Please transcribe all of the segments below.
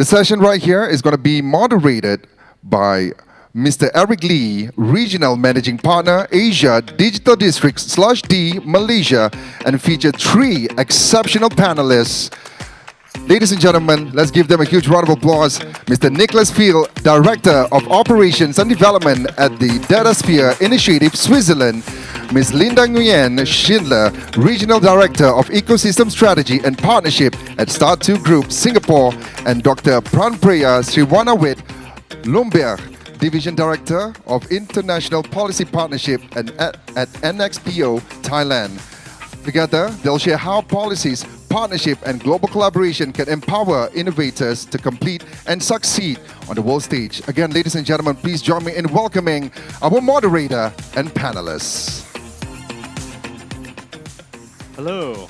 The session right here is going to be moderated by Mr. Eric Lee, Regional Managing Partner, Asia Digital District/D, Malaysia, and feature three exceptional panelists. Ladies and gentlemen, let's give them a huge round of applause. Mr. Nicholas Field, Director of Operations and Development at the DataSphere Initiative, Switzerland. Ms. Linda Nguyen Schindler, Regional Director of Ecosystem Strategy and Partnership at Start2 Group, Singapore. And Dr. Pranpriya Sriwanawit Lumber, Division Director of International Policy Partnership at NXPO, Thailand. Together, they'll share how policies, partnership, and global collaboration can empower innovators to compete and succeed on the world stage. Again, ladies and gentlemen, please join me in welcoming our moderator and panelists. Hello.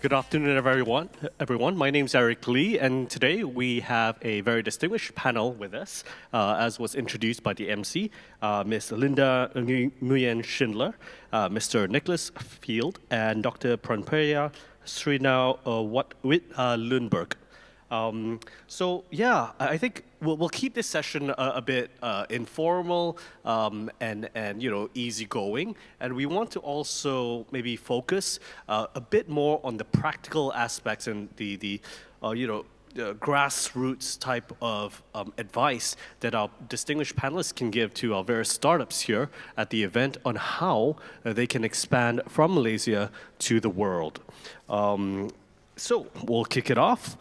Good afternoon, everyone. My name is Eric Lee, and today we have a very distinguished panel with us, as was introduced by the MC, Ms. Linda Nguyen Schindler, Mr. Nicholas Field, and Dr. Pranpriya Sriwanawit Lundberg. I think we'll keep this session a bit informal and easygoing, and we want to also maybe focus a bit more on the practical aspects and the grassroots type of advice that our distinguished panelists can give to our various startups here at the event on how they can expand from Malaysia to the world. So we'll kick it off.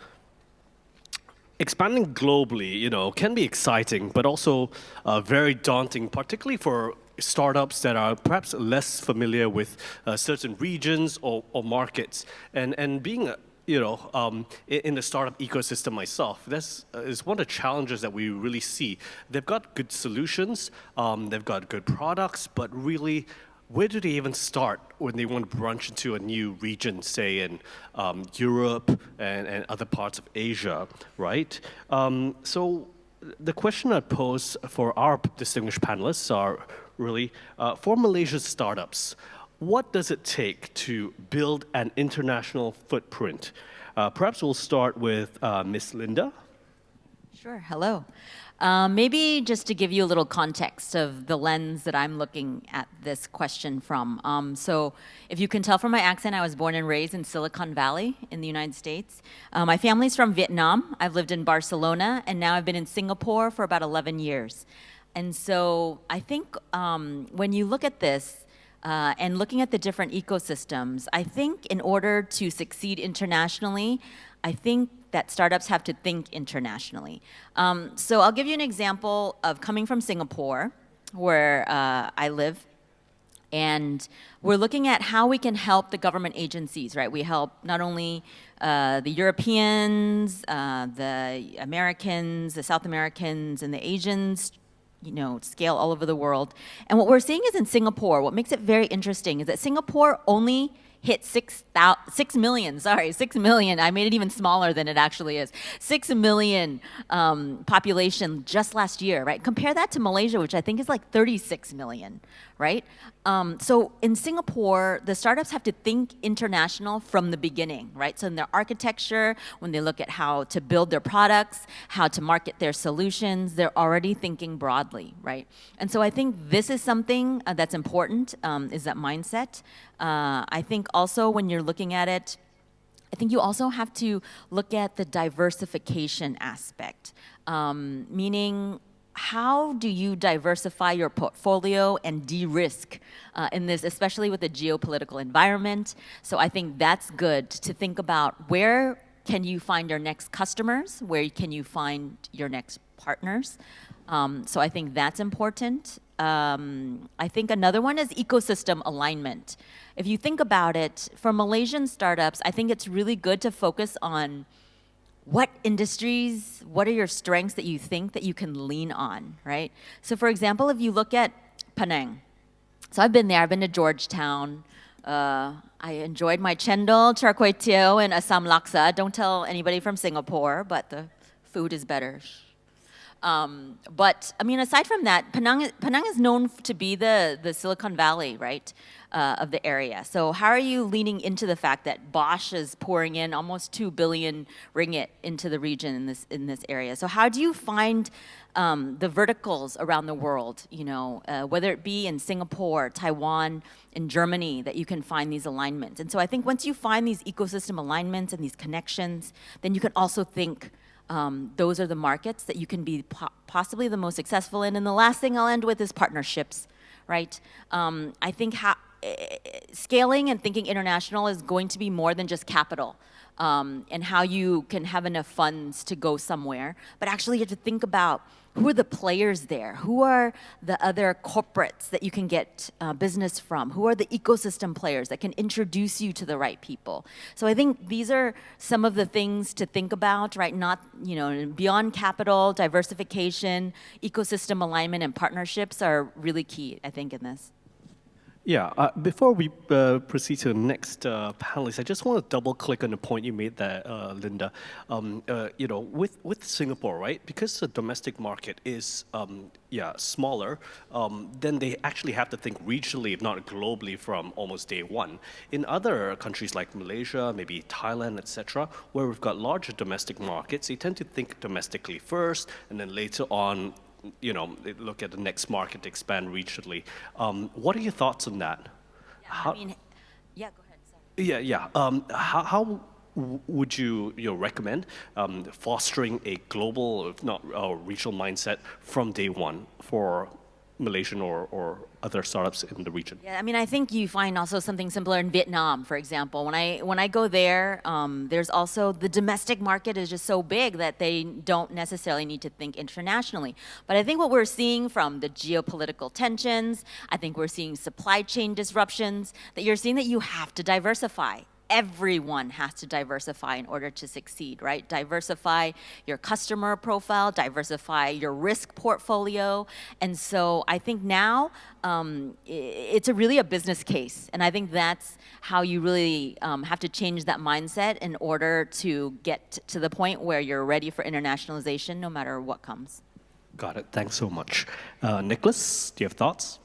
Expanding globally, can be exciting, but also very daunting, particularly for startups that are perhaps less familiar with certain regions or markets. And being, in the startup ecosystem myself, this is one of the challenges that we really see. They've got good solutions, they've got good products, but really, where do they even start when they want to branch into a new region, say in Europe and other parts of Asia, right? So the question I'd pose for our distinguished panelists are really, for Malaysian startups, what does it take to build an international footprint? Perhaps we'll start with Miss Linda. Sure, hello. Maybe just to give you a little context of the lens that I'm looking at this question from. So if you can tell from my accent, I was born and raised in Silicon Valley in the United States. My family's from Vietnam. I've lived in Barcelona, and now I've been in Singapore for about 11 years. And so I think when you look at this, and looking at the different ecosystems, I think in order to succeed internationally, I think that startups have to think internationally. So I'll give you an example of coming from Singapore, where I live, and we're looking at how we can help the government agencies, right? We help not only the Europeans, the Americans, the South Americans, and the Asians, scale all over the world. And what we're seeing is in Singapore, what makes it very interesting is that Singapore only hit 6 million, I made it even smaller than it actually is. 6 million population just last year, right? Compare that to Malaysia, which I think is like 36 million, right? So in Singapore, the startups have to think international from the beginning, right? So in their architecture, when they look at how to build their products, how to market their solutions, they're already thinking broadly, right? And so I think this is something that's important, is that mindset. I think also when you're looking at it, I think you also have to look at the diversification aspect, meaning how do you diversify your portfolio and de-risk in this, especially with the geopolitical environment? So I think that's good to think about where can you find your next customers, where can you find your next partners. So I think that's important. I think another one is ecosystem alignment. If you think about it, for Malaysian startups, I think it's really good to focus on what industries, what are your strengths that you think that you can lean on, right? So for example, if you look at Penang, so I've been there, I've been to Georgetown. I enjoyed my chendol, char kway teow, and asam laksa. Don't tell anybody from Singapore, but the food is better. But I mean, aside from that, Penang is known to be the Silicon Valley, right, of the area. So how are you leaning into the fact that Bosch is pouring in almost 2 billion ringgit into the region in this area? So how do you find the verticals around the world, whether it be in Singapore, Taiwan, in Germany, that you can find these alignments? And so I think once you find these ecosystem alignments and these connections, then you can also think those are the markets that you can be possibly the most successful in. And the last thing I'll end with is partnerships, right? I think scaling and thinking international is going to be more than just capital. And how you can have enough funds to go somewhere, but actually you have to think about who are the players there, who are the other corporates that you can get business from, who are the ecosystem players that can introduce you to the right people. So I think these are some of the things to think about, right? Not, beyond capital, diversification, ecosystem alignment, and partnerships are really key, I think, in this. Yeah, before we proceed to the next panelist, I just want to double click on the point you made there, Linda. With Singapore, right? Because the domestic market is smaller, then they actually have to think regionally, if not globally, from almost day one. In other countries like Malaysia, maybe Thailand, etc., where we've got larger domestic markets, they tend to think domestically first, and then later on, they look at the next market to expand regionally. What are your thoughts on that? Yeah, go ahead. Sorry. How would you recommend fostering a global, if not regional mindset from day one for Malaysian or other startups in the region? Yeah, I mean, I think you find also something similar in Vietnam, for example. When I go there, there's also the domestic market is just so big that they don't necessarily need to think internationally. But I think what we're seeing from the geopolitical tensions, I think we're seeing supply chain disruptions, that you're seeing that you have to diversify. Everyone has to diversify in order to succeed, right? Diversify your customer profile, diversify your risk portfolio. And so I think now it's really a business case. And I think that's how you really have to change that mindset in order to get to the point where you're ready for internationalization no matter what comes. Got it. Thanks so much. Nicholas, do you have thoughts?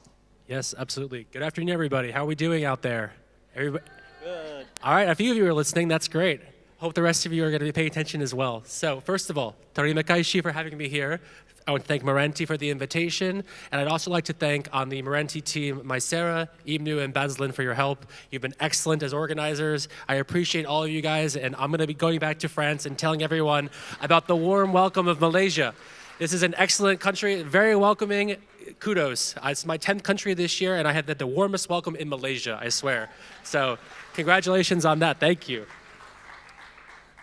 Yes, absolutely. Good afternoon, everybody. How are we doing out there? Everybody? Good. All right, a few of you are listening. That's great. Hope the rest of you are going to be paying attention as well. So first of all, terima kasih for having me here. I want to thank Meranti for the invitation. And I'd also like to thank on the Meranti team, Maisera, Ibnu, and Bazlin for your help. You've been excellent as organizers. I appreciate all of you guys. And I'm going to be going back to France and telling everyone about the warm welcome of Malaysia. This is an excellent country, very welcoming. Kudos. It's my 10th country this year, and I had the warmest welcome in Malaysia, I swear. So congratulations on that. Thank you.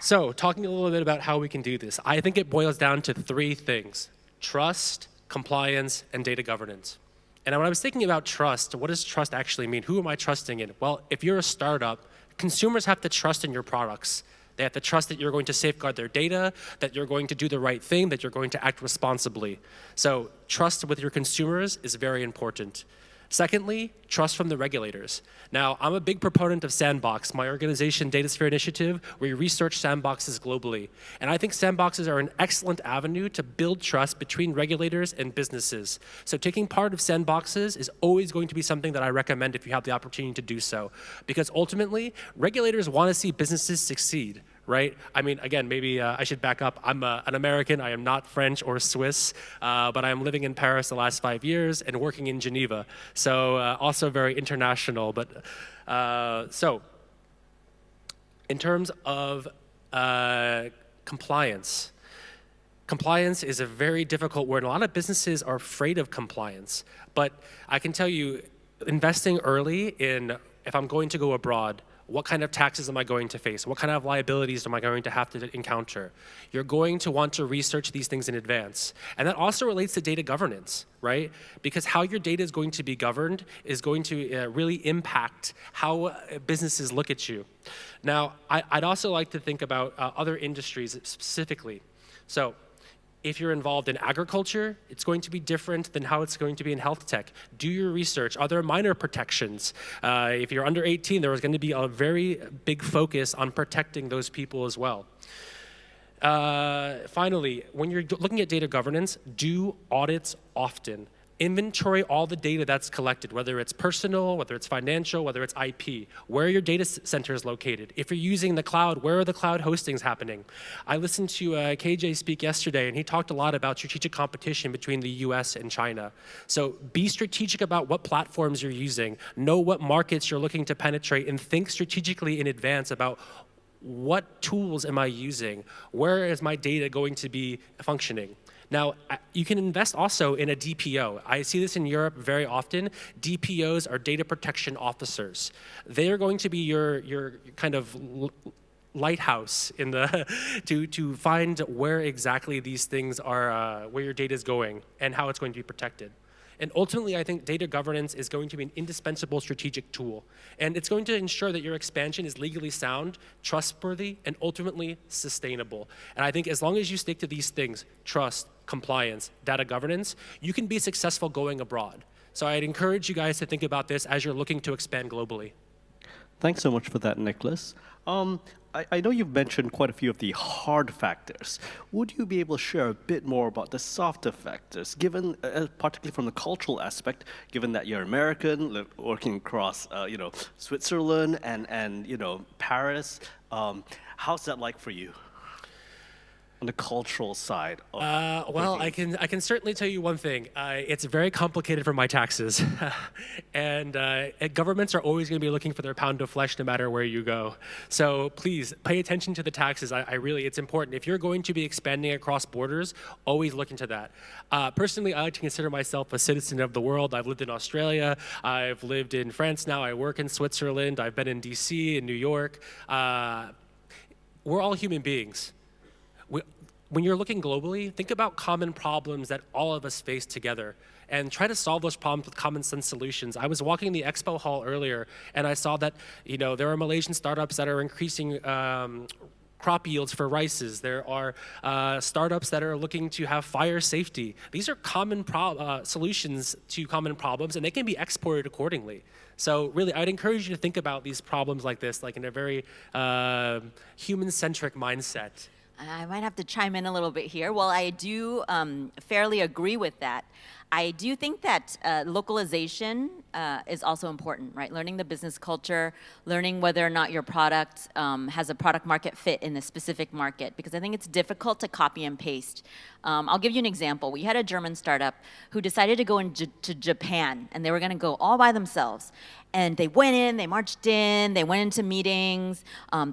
So talking a little bit about how we can do this, I think it boils down to 3 things: trust, compliance, and data governance. And when I was thinking about trust, what does trust actually mean? Who am I trusting in? Well, if you're a startup, consumers have to trust in your products. They have to trust that you're going to safeguard their data, that you're going to do the right thing, that you're going to act responsibly. So trust with your consumers is very important. Secondly, trust from the regulators. Now, I'm a big proponent of Sandbox, my organization Datasphere Initiative, where we research sandboxes globally. And I think sandboxes are an excellent avenue to build trust between regulators and businesses. So taking part of sandboxes is always going to be something that I recommend if you have the opportunity to do so. Because ultimately, regulators want to see businesses succeed, right? I mean, again, maybe I should back up. I'm an American. I am not French or Swiss, but I am living in Paris the last 5 years and working in Geneva. So also very international. But so in terms of compliance, compliance is a very difficult word. A lot of businesses are afraid of compliance. But I can tell you, investing early in, if I'm going to go abroad, what kind of taxes am I going to face? What kind of liabilities am I going to have to encounter? You're going to want to research these things in advance. And that also relates to data governance, right? Because how your data is going to be governed is going to really impact how businesses look at you. Now, I'd also like to think about other industries specifically. So if you're involved in agriculture, it's going to be different than how it's going to be in health tech. Do your research. Are there minor protections? If you're under 18, there is going to be a very big focus on protecting those people as well. Finally, when you're looking at data governance, do audits often. Inventory all the data that's collected, whether it's personal, whether it's financial, whether it's IP, where your data center is located. If you're using the cloud, where are the cloud hostings happening? I listened to KJ speak yesterday, and he talked a lot about strategic competition between the US and China. So be strategic about what platforms you're using, know what markets you're looking to penetrate, and think strategically in advance about what tools am I using? Where is my data going to be functioning? Now, you can invest also in a DPO. I see this in Europe very often. DPOs are data protection officers. They are going to be your kind of lighthouse in the to find where exactly these things are, where your data is going and how it's going to be protected. And ultimately, I think data governance is going to be an indispensable strategic tool. And it's going to ensure that your expansion is legally sound, trustworthy, and ultimately sustainable. And I think as long as you stick to these things, trust, compliance, data governance, you can be successful going abroad. So I'd encourage you guys to think about this as you're looking to expand globally. Thanks so much for that, Nicholas. I know you've mentioned quite a few of the hard factors. Would you be able to share a bit more about the softer factors, given, particularly from the cultural aspect, given that you're American, working across, Switzerland and Paris? How's that like for you? On the cultural side? Well, I can certainly tell you one thing. It's very complicated for my taxes. And governments are always going to be looking for their pound of flesh no matter where you go. So please, pay attention to the taxes. It's important. If you're going to be expanding across borders, always look into that. Personally, I like to consider myself a citizen of the world. I've lived in Australia. I've lived in France now. I work in Switzerland. I've been in DC, in New York. We're all human beings. When you're looking globally, think about common problems that all of us face together and try to solve those problems with common sense solutions. I was walking the expo hall earlier and I saw that there are Malaysian startups that are increasing crop yields for rices. There are startups that are looking to have fire safety. These are common solutions to common problems, and they can be exported accordingly. So really, I'd encourage you to think about these problems like this, like in a very human-centric mindset. I might have to chime in a little bit here. Well, I do fairly agree with that. I do think that localization is also important, right? Learning the business culture, learning whether or not your product has a product market fit in a specific market, because I think it's difficult to copy and paste. I'll give you an example. We had a German startup who decided to go to Japan, and they were going to go all by themselves. And they went in, they marched in, they went into meetings,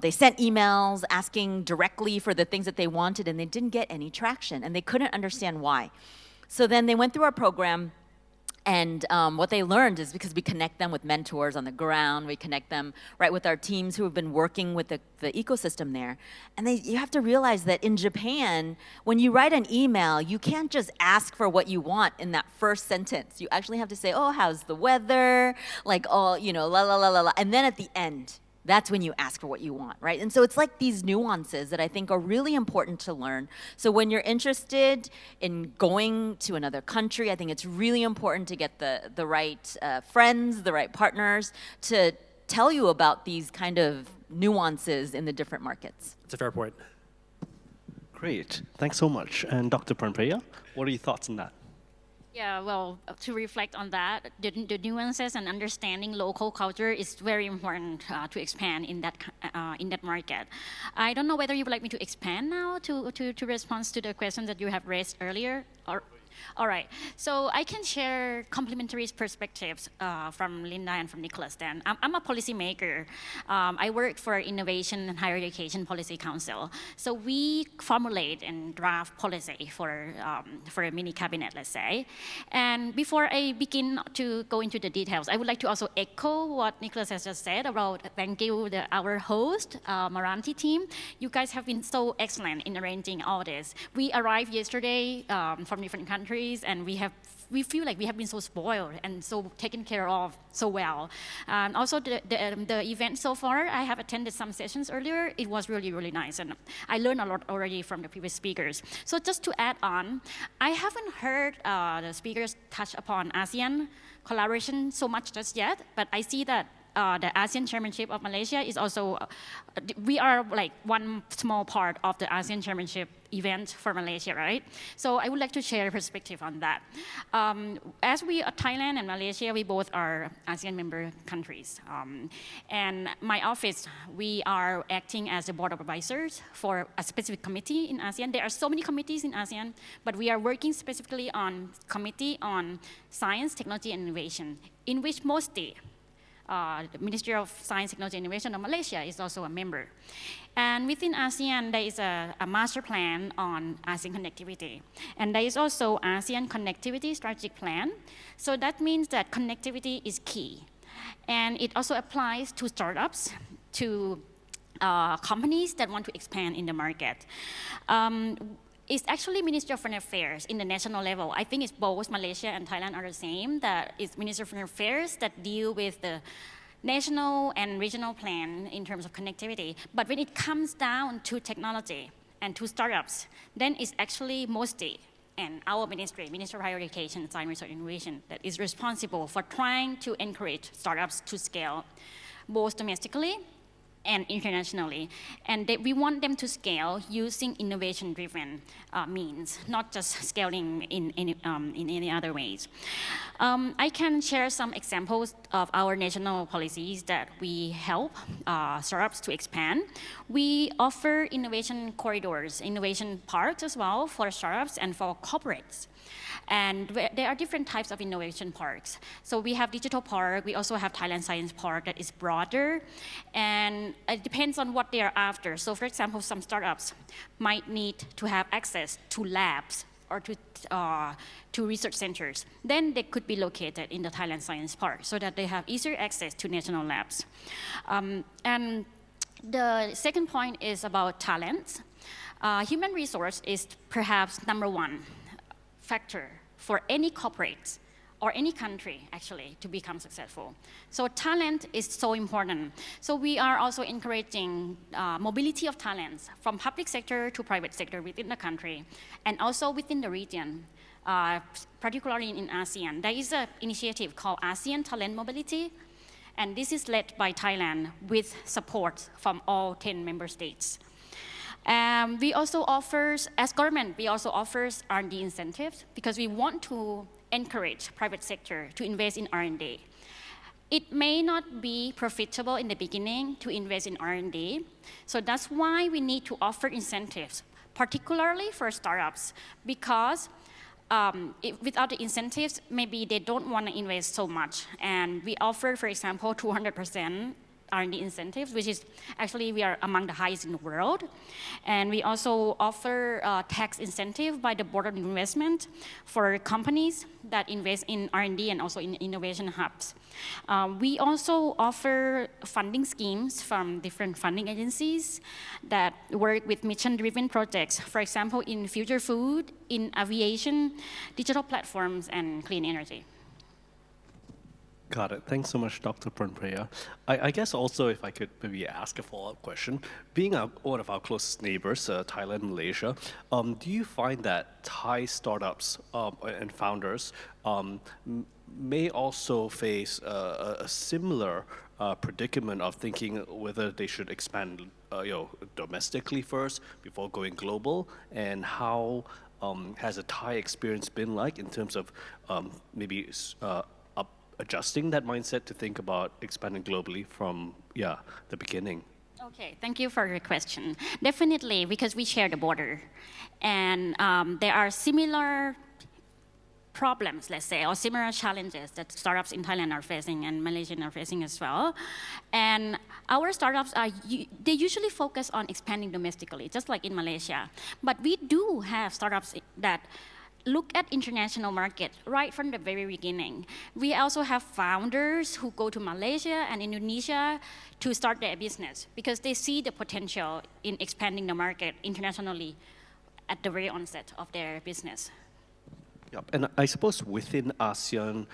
they sent emails asking directly for the things that they wanted, and they didn't get any traction, and they couldn't understand why. So then they went through our program, and what they learned is because we connect them with mentors on the ground, we connect them right with our teams who have been working with the ecosystem there. And you have to realize that in Japan, when you write an email, you can't just ask for what you want in that first sentence. You actually have to say, oh, how's the weather? Like, oh, la, la, la, la, la. And then at the end, that's when you ask for what you want, right? And so it's like these nuances that I think are really important to learn. So when you're interested in going to another country, I think it's really important to get the right friends, the right partners to tell you about these kind of nuances in the different markets. That's a fair point. Great, thanks so much. And Dr. Pranpreya, what are your thoughts on that? Yeah, well, to reflect on that, the nuances and understanding local culture is very important to expand in that market. I don't know whether you would like me to expand now to respond to the questions that you have raised earlier. All right, so I can share complementary perspectives from Linda and from Nicholas then. I'm a policymaker. I work for Innovation and Higher Education Policy Council. So we formulate and draft policy for a mini cabinet, let's say. And before I begin to go into the details, I would like to also echo what Nicholas has just said about thank you, our host, Maranti team. You guys have been so excellent in arranging all this. We arrived yesterday from different countries, and we feel like we have been so spoiled and so taken care of so well. Also, the event so far, I have attended some sessions earlier. It was really, really nice, and I learned a lot already from the previous speakers. So just to add on, I haven't heard the speakers touch upon ASEAN collaboration so much just yet, but I see that the ASEAN Chairmanship of Malaysia is also, we are like one small part of the ASEAN Chairmanship event for Malaysia, right? So I would like to share a perspective on that. As we are Thailand and Malaysia, we both are ASEAN member countries. And my office, we are acting as the board of advisors for a specific committee in ASEAN. There are so many committees in ASEAN, but we are working specifically on committee on science, technology, and innovation, in which mostly the Ministry of Science, Technology, and Innovation of Malaysia is also a member. And within ASEAN, there is a master plan on ASEAN connectivity. And there is also ASEAN Connectivity Strategic Plan. So that means that connectivity is key. And it also applies to startups, to companies that want to expand in the market. It's actually Ministry of Foreign Affairs in the national level. I think it's both Malaysia and Thailand are the same, that it's Ministry of Foreign Affairs that deal with the national and regional plan in terms of connectivity. But when it comes down to technology and to startups, then it's actually mostly and our ministry, Ministry of Higher Education, Science, Research, and Innovation, that is responsible for trying to encourage startups to scale both domestically and internationally. And we want them to scale using innovation-driven means, not just scaling in any other ways. I can share some examples of our national policies that we help startups to expand. We offer innovation corridors, innovation parks as well for startups and for corporates. And there are different types of innovation parks. So we have Digital Park, we also have Thailand Science Park that is broader, and it depends on what they are after. So for example, some startups might need to have access to labs or to research centers. Then they could be located in the Thailand Science Park so that they have easier access to national labs. And the second point is about talent. Human resource is perhaps number one factor for any corporate or any country, actually, to become successful. So talent is so important. So we are also encouraging mobility of talents from public sector to private sector within the country, and also within the region, particularly in ASEAN. There is an initiative called ASEAN Talent Mobility, and this is led by Thailand with support from all 10 member states. We also offer, as government, we also offer R&D incentives because we want to encourage private sector to invest in R&D. It may not be profitable in the beginning to invest in R&D, so that's why we need to offer incentives, particularly for startups, because without the incentives, maybe they don't want to invest so much. And we offer, for example, 200% R&D incentives, which is actually we are among the highest in the world. And we also offer tax incentive by the Board of Investment for companies that invest in R&D and also in innovation hubs. We also offer funding schemes from different funding agencies that work with mission-driven projects, for example, in future food, in aviation, digital platforms, and clean energy. Got it. Thanks so much, Dr. Pranpreya. I guess also if I could maybe ask a follow-up question. Being one of our closest neighbors, Thailand and Malaysia, do you find that Thai startups and founders may also face a similar predicament of thinking whether they should expand domestically first before going global? And how has a Thai experience been like in terms of maybe adjusting that mindset to think about expanding globally from the beginning? Okay, thank you for your question. Definitely, because we share the border, and there are similar problems, let's say, or similar challenges that startups in Thailand are facing and Malaysian are facing as well. And our startups they usually focus on expanding domestically, just like in Malaysia. But we do have startups that look at international market right from the very beginning. We also have founders who go to Malaysia and Indonesia to start their business because they see the potential in expanding the market internationally at the very onset of their business. Yep. And I suppose within ASEAN,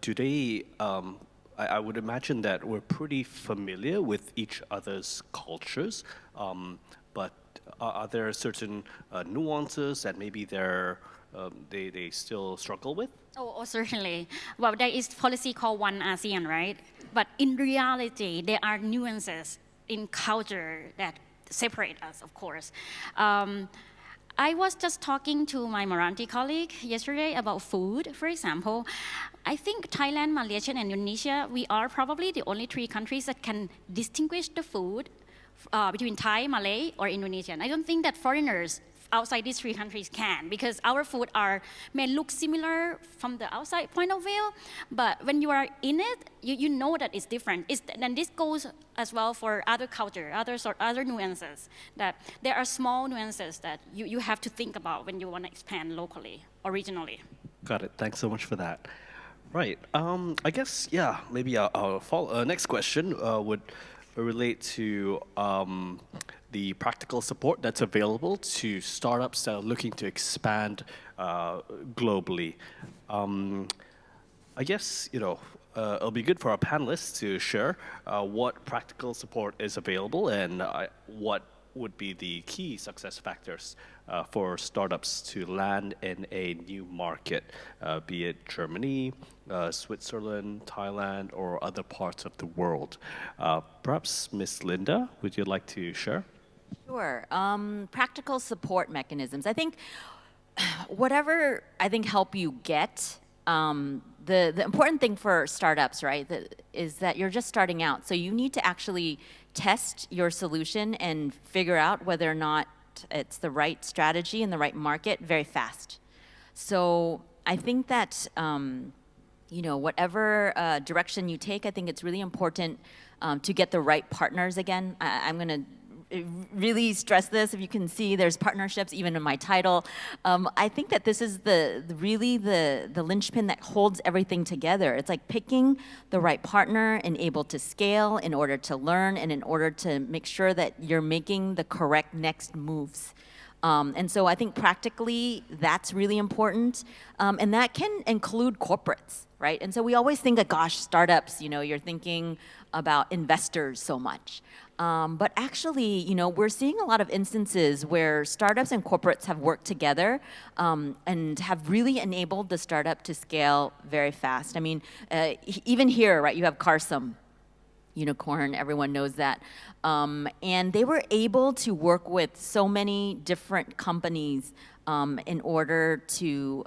do they, I would imagine that we're pretty familiar with each other's cultures, but are there certain nuances that maybe they still struggle with? Oh, certainly. Well, there is policy called One ASEAN, right? But in reality, there are nuances in culture that separate us, of course. I was just talking to my Marathi colleague yesterday about food, for example. I think Thailand, Malaysia, and Indonesia, we are probably the only three countries that can distinguish the food between Thai, Malay, or Indonesian. I don't think that foreigners outside these three countries can, because our food may look similar from the outside point of view, but when you are in it, you know that it's different. And this goes as well for other culture, other nuances, that there are small nuances that you have to think about when you want to expand locally or regionally. Got it. Thanks so much for that. Right. I guess, yeah, maybe our next question would relate to the practical support that's available to startups that are looking to expand globally. I guess, it'll be good for our panelists to share what practical support is available and what would be the key success factors for startups to land in a new market, be it Germany, Switzerland, Thailand, or other parts of the world. Perhaps Ms. Linda, would you like to share? Sure. Practical support mechanisms. I think whatever help you get, the important thing for startups, right, is that you're just starting out. So you need to actually test your solution and figure out whether or not it's the right strategy in the right market very fast. So I think that, whatever direction you take, I think it's really important to get the right partners again. I'm going to really stress this. If you can see, there's partnerships even in my title. I think that this is really the linchpin that holds everything together. It's like picking the right partner and able to scale in order to learn and in order to make sure that you're making the correct next moves. And so I think practically that's really important. And that can include corporates, right? And so we always think that, gosh, startups, you're thinking about investors so much. But actually, we're seeing a lot of instances where startups and corporates have worked together and have really enabled the startup to scale very fast. I mean, even here, right, you have Carsome, unicorn, everyone knows that. And they were able to work with so many different companies in order to,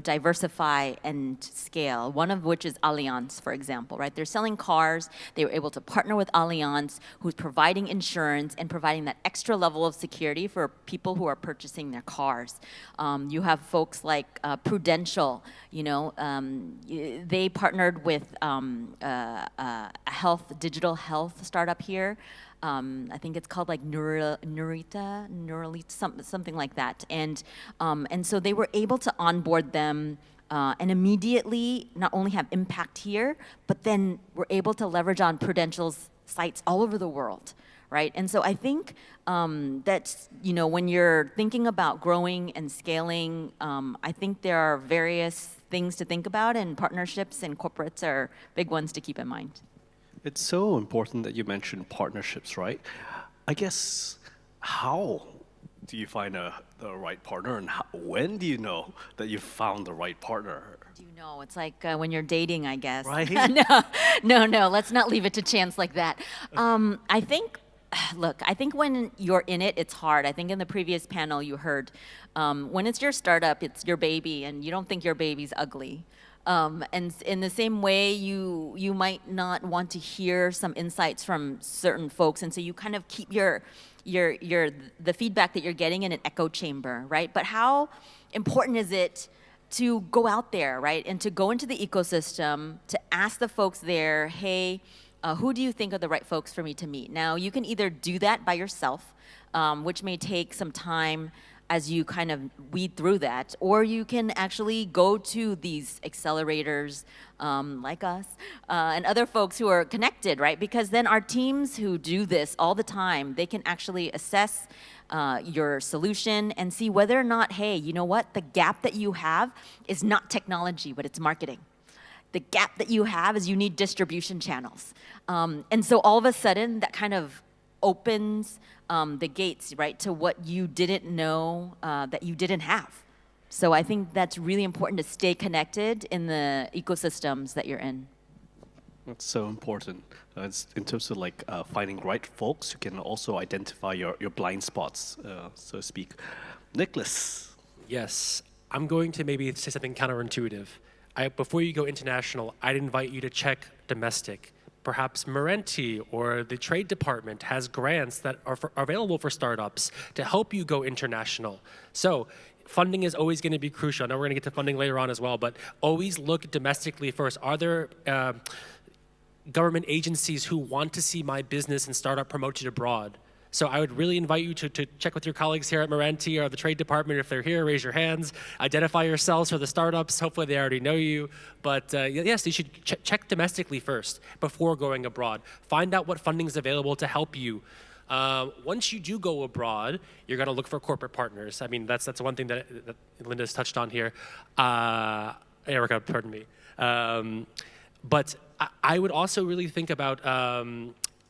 diversify and scale. One of which is Allianz, for example, right? They're selling cars. They were able to partner with Allianz, who's providing insurance and providing that extra level of security for people who are purchasing their cars. You have folks like Prudential, they partnered with a digital health startup here. I think it's called like Neuralita, something like that. And so they were able to onboard them and immediately not only have impact here, but then we're able to leverage on Prudential's sites all over the world, right? And so I think that, when you're thinking about growing and scaling, I think there are various things to think about, and partnerships and corporates are big ones to keep in mind. It's so important that you mentioned partnerships, right? I guess, how do you find the right partner, and when do you know that you've found the right partner? Do you know? It's like when you're dating, I guess. Right? No, let's not leave it to chance like that. I think when you're in it, it's hard. I think in the previous panel you heard, when it's your startup, it's your baby, and you don't think your baby's ugly. And in the same way, you might not want to hear some insights from certain folks, and so you kind of keep the feedback that you're getting in an echo chamber, right? But how important is it to go out there, right, and to go into the ecosystem, to ask the folks there, hey, who do you think are the right folks for me to meet? Now, you can either do that by yourself, which may take some time as you kind of weed through that, or you can actually go to these accelerators like us and other folks who are connected, right? Because then our teams who do this all the time, they can actually assess your solution and see whether or not, hey, you know what? The gap that you have is not technology, but it's marketing. The gap that you have is you need distribution channels. And so all of a sudden, that kind of opens the gates, right, to what you didn't know that you didn't have. So I think that's really important to stay connected in the ecosystems that you're in. That's so important. It's in terms of like finding right folks, you can also identify your blind spots, so to speak. Nicholas. Yes, I'm going to maybe say something counterintuitive. Before you go international, I'd invite you to check domestic. Perhaps Merenti or the Trade Department has grants that are available for startups to help you go international. So funding is always going to be crucial. I know we're going to get to funding later on as well, but always look domestically first. Are there government agencies who want to see my business and startup promoted abroad? So I would really invite you to check with your colleagues here at Merenti or the Trade Department. If they're here, raise your hands. Identify yourselves for the startups. Hopefully they already know you. But yes, you should check domestically first before going abroad. Find out what funding is available to help you. Once you do go abroad, you're going to look for corporate partners. I mean, that's one thing that Linda's touched on here. Erica, pardon me. But I would also really think about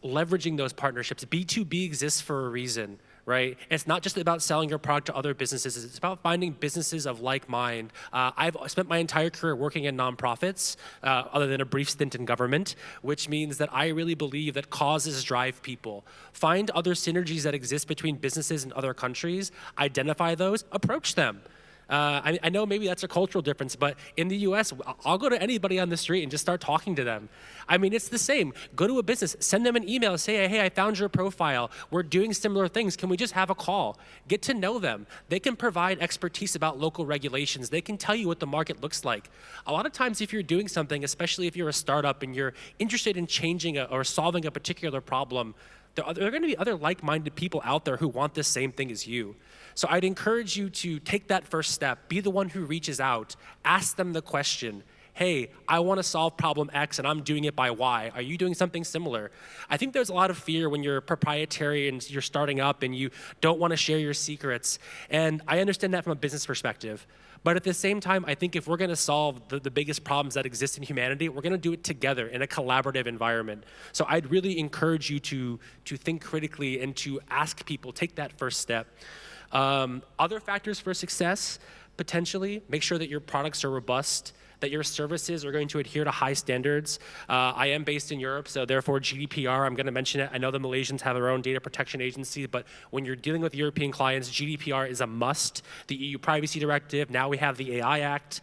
leveraging those partnerships. B2B exists for a reason, right? It's not just about selling your product to other businesses. It's about finding businesses of like mind. I've spent my entire career working in nonprofits, other than a brief stint in government, which means that I really believe that causes drive people. Find other synergies that exist between businesses in other countries, identify those, approach them. I know maybe that's a cultural difference, but in the US, I'll go to anybody on the street and just start talking to them. I mean, it's the same. Go to a business, send them an email, say, hey, I found your profile. We're doing similar things. Can we just have a call? Get to know them. They can provide expertise about local regulations. They can tell you what the market looks like. A lot of times if you're doing something, especially if you're a startup and you're interested in changing or solving a particular problem, there are going to be other like-minded people out there who want the same thing as you. So I'd encourage you to take that first step, be the one who reaches out, ask them the question, hey, I want to solve problem X and I'm doing it by Y. Are you doing something similar? I think there's a lot of fear when you're proprietary and you're starting up and you don't want to share your secrets. And I understand that from a business perspective. But at the same time, I think if we're going to solve the biggest problems that exist in humanity, we're going to do it together in a collaborative environment. So I'd really encourage you to think critically and to ask people, take that first step. Other factors for success, potentially, make sure that your products are robust, that your services are going to adhere to high standards. I am based in Europe, so therefore GDPR, I'm going to mention it. I know the Malaysians have their own data protection agency, but when you're dealing with European clients, GDPR is a must. The EU Privacy Directive, now we have the AI Act.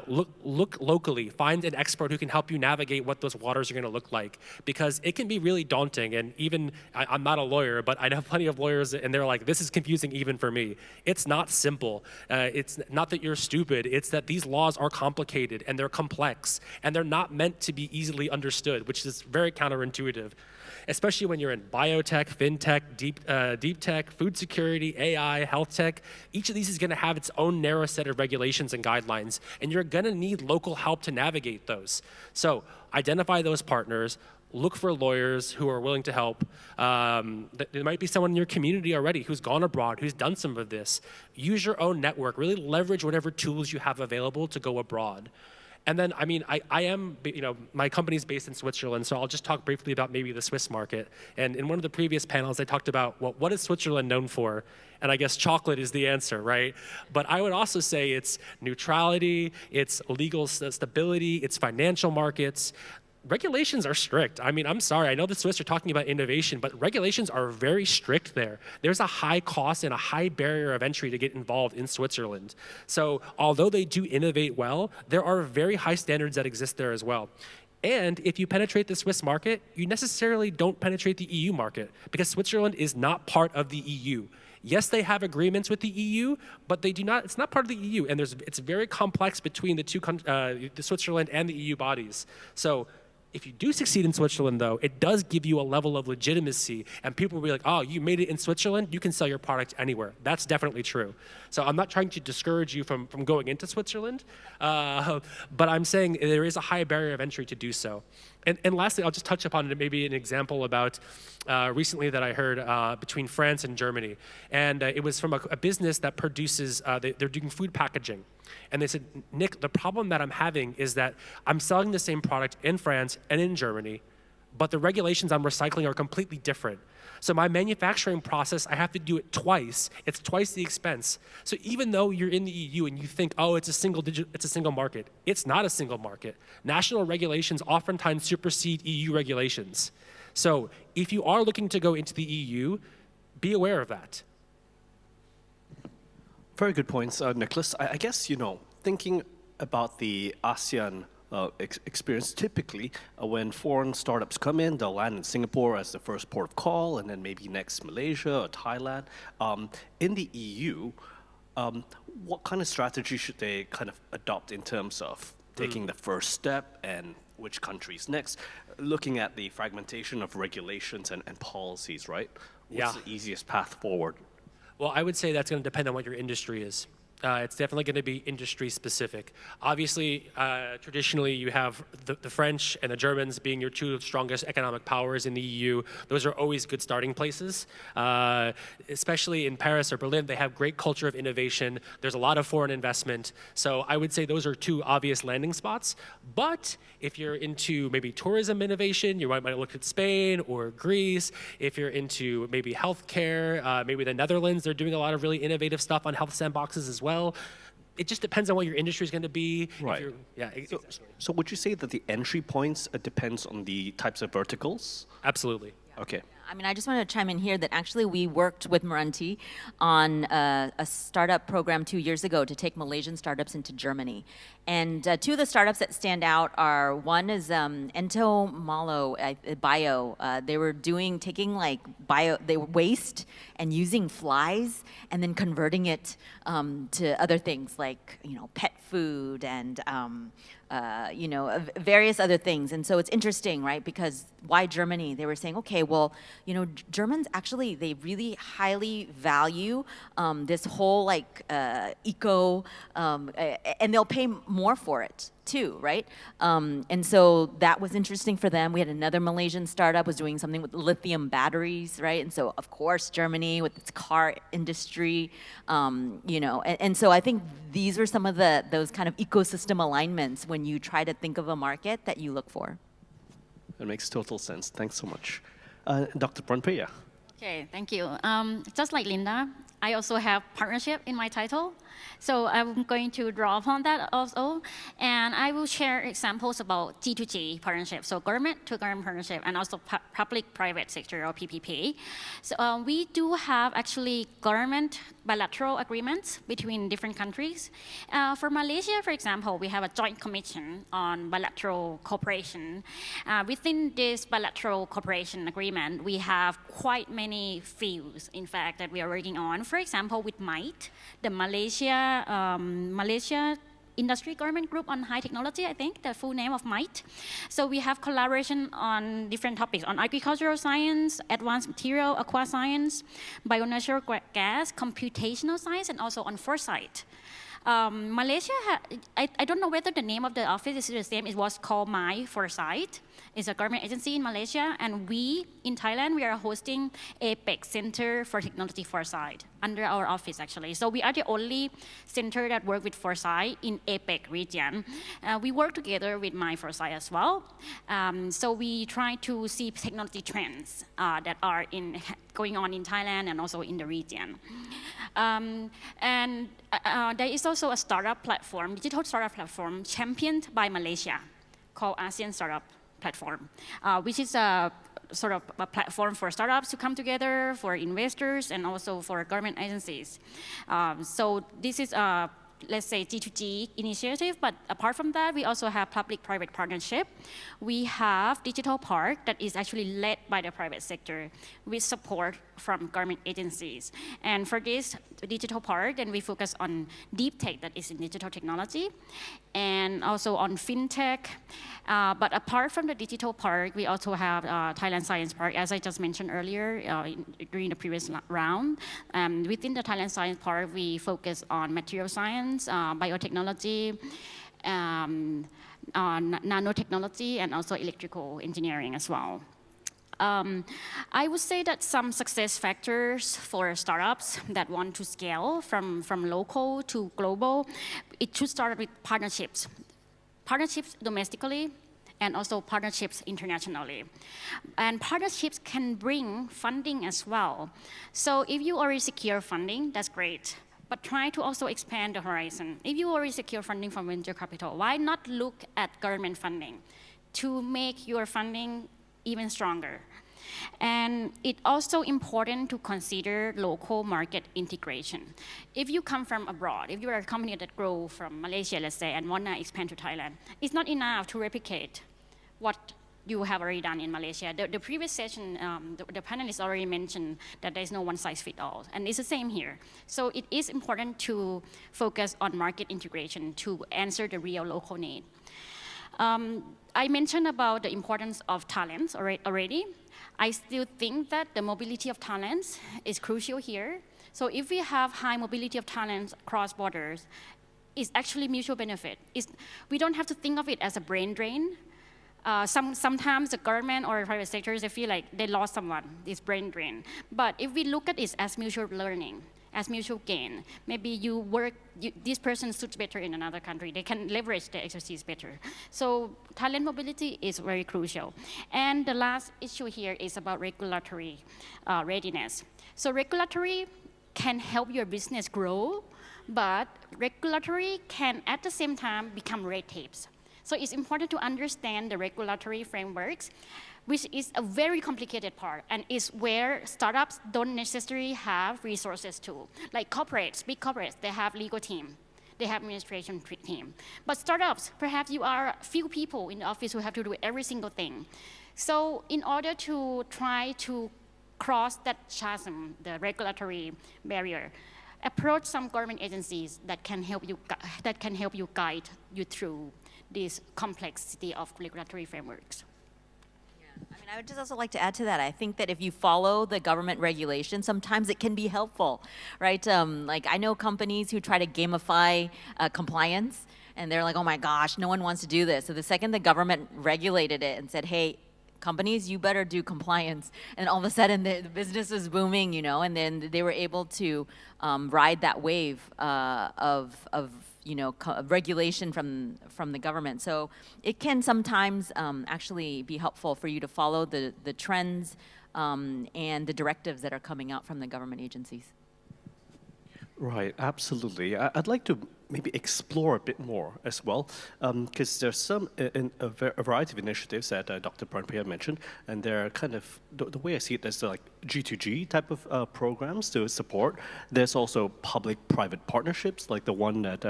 Look locally, find an expert who can help you navigate what those waters are going to look like, because it can be really daunting. And even, I'm not a lawyer, but I know plenty of lawyers and they're like, this is confusing even for me. It's not simple. It's not that you're stupid, it's that these laws are complicated and they're complex and they're not meant to be easily understood, which is very counterintuitive, especially when you're in biotech, fintech, deep tech, food security, AI, health tech. Each of these is going to have its own narrow set of regulations and guidelines, and you're going to need local help to navigate those. So identify those partners, look for lawyers who are willing to help. There might be someone in your community already who's gone abroad, who's done some of this. Use your own network, really leverage whatever tools you have available to go abroad. And then, I mean, I am, my company's based in Switzerland, so I'll just talk briefly about maybe the Swiss market. And in one of the previous panels, I talked about, well, what is Switzerland known for? And I guess chocolate is the answer, right? But I would also say it's neutrality, it's legal stability, it's financial markets. Regulations are strict. I mean, I'm sorry, I know the Swiss are talking about innovation, but regulations are very strict there. There's a high cost and a high barrier of entry to get involved in Switzerland. So although they do innovate well, there are very high standards that exist there as well. And if you penetrate the Swiss market, you necessarily don't penetrate the EU market, because Switzerland is not part of the EU. Yes, they have agreements with the EU, but they do not. It's not part of the EU, and it's very complex between the two, the Switzerland and the EU bodies. So if you do succeed in Switzerland, though, it does give you a level of legitimacy, and people will be like, oh, you made it in Switzerland, you can sell your product anywhere. That's definitely true. So I'm not trying to discourage you from going into Switzerland, but I'm saying there is a high barrier of entry to do so. And lastly, I'll just touch upon maybe an example about recently that I heard between France and Germany. And it was from a business that produces, they're doing food packaging. And they said, Nick, the problem that I'm having is that I'm selling the same product in France and in Germany, but the regulations on recycling are completely different. So my manufacturing process, I have to do it twice. It's twice the expense. So even though you're in the EU and you think, oh, it's a single market, it's not a single market. National regulations oftentimes supersede EU regulations. So if you are looking to go into the EU, be aware of that. Very good points, Nicholas. I guess, thinking about the ASEAN experience, typically when foreign startups come in, they'll land in Singapore as the first port of call, and then maybe next Malaysia or Thailand. In the EU, what kind of strategy should they kind of adopt in terms of taking the first step and which countries next? Looking at the fragmentation of regulations and policies, right? What's the easiest path forward? Well, I would say that's going to depend on what your industry is. It's definitely going to be industry specific. Obviously, traditionally you have the French and the Germans being your two strongest economic powers in the EU. Those are always good starting places. Especially in Paris or Berlin, they have great culture of innovation. There's a lot of foreign investment. So I would say those are two obvious landing spots. But if you're into maybe tourism innovation, you might look at Spain or Greece. If you're into maybe healthcare, maybe the Netherlands, they're doing a lot of really innovative stuff on health sandboxes as well. It just depends on what your industry is going to be. Right. So would you say that the entry points depends on the types of verticals? Absolutely. Okay. I mean, I just want to chime in here that actually we worked with Meranti on a startup program 2 years ago to take Malaysian startups into Germany. And two of the startups that stand out are, one is Ento Malo Bio. They were taking like waste and using flies and then converting it to other things like, pet food and various other things. And so it's interesting, right? Because why Germany? They were saying, okay, well, Germans actually, they really highly value this whole eco, and they'll pay more for it too, right? And so that was interesting for them. We had another Malaysian startup was doing something with lithium batteries, right? And so of course Germany with its car industry, and so I think these were some of those kind of ecosystem alignments when you try to think of a market that you look for. That makes total sense. Thanks so much. Dr. Pranpriya. Okay, thank you. Just like Linda, I also have partnership in my title. So I'm going to draw upon that also. And I will share examples about G2G partnership, so government to government partnership, and also public-private sector or PPP. So we do have actually government bilateral agreements between different countries. For Malaysia, for example, we have a joint commission on bilateral cooperation. Within this bilateral cooperation agreement, we have quite many fields, in fact, that we are working on. For example, with MITE, the Malaysia Industry Government Group on High Technology, I think, the full name of MITE. So we have collaboration on different topics, on agricultural science, advanced material, aqua science, bio-natural gas, computational science, and also on foresight. Malaysia, I don't know whether the name of the office is the same. It was called My Foresight. It's a government agency in Malaysia, and we, in Thailand, we are hosting APEC Center for Technology Foresight under our office, actually. So we are the only center that work with Foresight in APEC region. We work together with My Foresight as well. So we try to see technology trends that are going on in Thailand and also in the region. There is also a startup platform, digital startup platform, championed by Malaysia, called ASEAN Startup Platform, which is a sort of a platform for startups to come together, for investors, and also for government agencies. So this is a, let's say, G2G initiative, but apart from that, we also have public-private partnership. We have digital park that is actually led by the private sector with support from government agencies. And for this digital park, then we focus on deep tech that is in digital technology, and also on fintech. But apart from the digital park, we also have Thailand Science Park, as I just mentioned earlier during the previous round. Within the Thailand Science Park, we focus on material science, biotechnology, on nanotechnology, and also electrical engineering as well. I would say that some success factors for startups that want to scale from local to global, it should start with partnerships. Partnerships domestically and also partnerships internationally. And partnerships can bring funding as well. So if you already secure funding, that's great. But try to also expand the horizon. If you already secure funding from venture capital, why not look at government funding to make your funding even stronger? And it's also important to consider local market integration. If you come from abroad, if you're a company that grow from Malaysia, let's say, and want to expand to Thailand, it's not enough to replicate what you have already done in Malaysia. The previous session, the panelists already mentioned that there's no one size fits all, and it's the same here. So it is important to focus on market integration to answer the real local need. I mentioned about the importance of talents already. I still think that the mobility of talents is crucial here. So if we have high mobility of talents across borders, it's actually mutual benefit. We don't have to think of it as a brain drain. Sometimes the government or private sectors, they feel like they lost someone, this brain drain. But if we look at it as mutual learning, as mutual gain, maybe this person suits better in another country. They can leverage their expertise better. So talent mobility is very crucial. And the last issue here is about regulatory readiness. So regulatory can help your business grow, but regulatory can at the same time become red tapes. So it's important to understand the regulatory frameworks, which is a very complicated part, and is where startups don't necessarily have resources to. Like corporates, big corporates, they have legal team, they have administration team. But startups, perhaps you are a few people in the office who have to do every single thing. So in order to try to cross that chasm, the regulatory barrier, approach some government agencies that can help you guide you through this complexity of regulatory frameworks. I mean, I would just also like to add to that. I think that if you follow the government regulation, sometimes it can be helpful, right? Like I know companies who try to gamify compliance, and they're like, oh my gosh, no one wants to do this. So the second the government regulated it and said, hey, companies, you better do compliance, and all of a sudden the business was booming, you know, and then they were able to ride that wave of regulation from the government. So it can sometimes actually be helpful for you to follow the trends and the directives that are coming out from the government agencies. Right, absolutely. I'd like to maybe explore a bit more as well, because there's a variety of initiatives that Dr. Pranpaya mentioned, and they're kind of, the way I see it, there's like G2G type of programs to support. There's also public-private partnerships, like the one that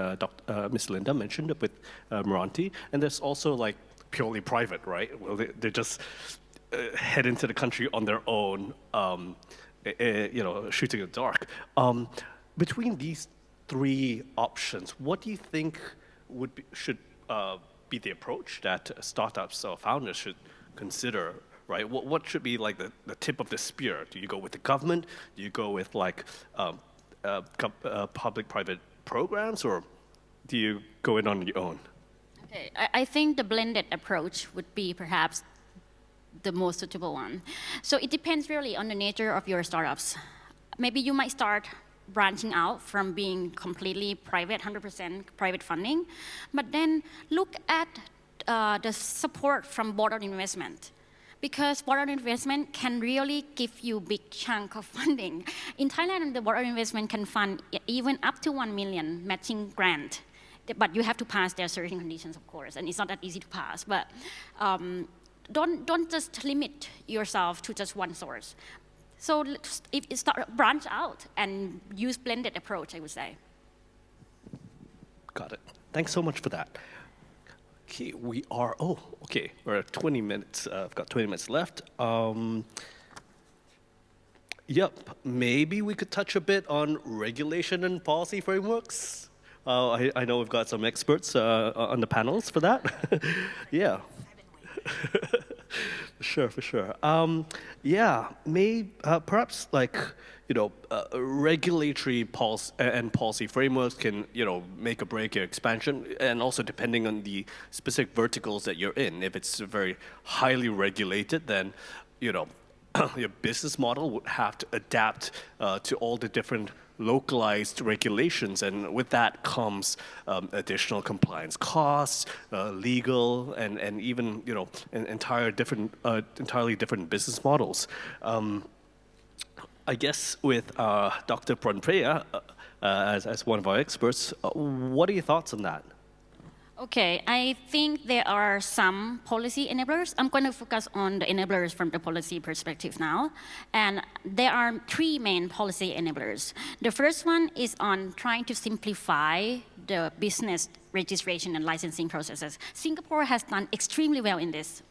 Ms. Linda mentioned with Meranti, and there's also like purely private, right? Well, they just head into the country on their own, shooting in the dark. Between these three options, what do you think should be the approach that startups or founders should consider, right? What should be like the tip of the spear? Do you go with the government? Do you go with like public-private programs, or do you go in on your own? Okay, I think the blended approach would be perhaps the most suitable one. So it depends really on the nature of your startups. Maybe you might start branching out from being completely private, 100% private funding, but then look at the support from border investment, because border investment can really give you big chunk of funding. In Thailand, the border investment can fund even up to 1 million matching grant, but you have to pass their certain conditions, of course, and it's not that easy to pass. But don't just limit yourself to just one source. So if you start branch out and use blended approach, I would say. Got it. Thanks so much for that. Okay, we're at 20 minutes. I've got 20 minutes left. Yep, maybe we could touch a bit on regulation and policy frameworks. I know we've got some experts on the panels for that. Yeah. Sure, for sure. Perhaps like, regulatory policy frameworks can, make or break your expansion, and also depending on the specific verticals that you're in. If it's very highly regulated, then, your business model would have to adapt to all the different localized regulations, and with that comes additional compliance costs, legal, and even entirely different business models. I guess with Dr. Pranpreya as one of our experts, what are your thoughts on that? Okay, I think there are some policy enablers. I'm going to focus on the enablers from the policy perspective now. And there are three main policy enablers. The first one is on trying to simplify the business registration and licensing processes. Singapore has done extremely well in this.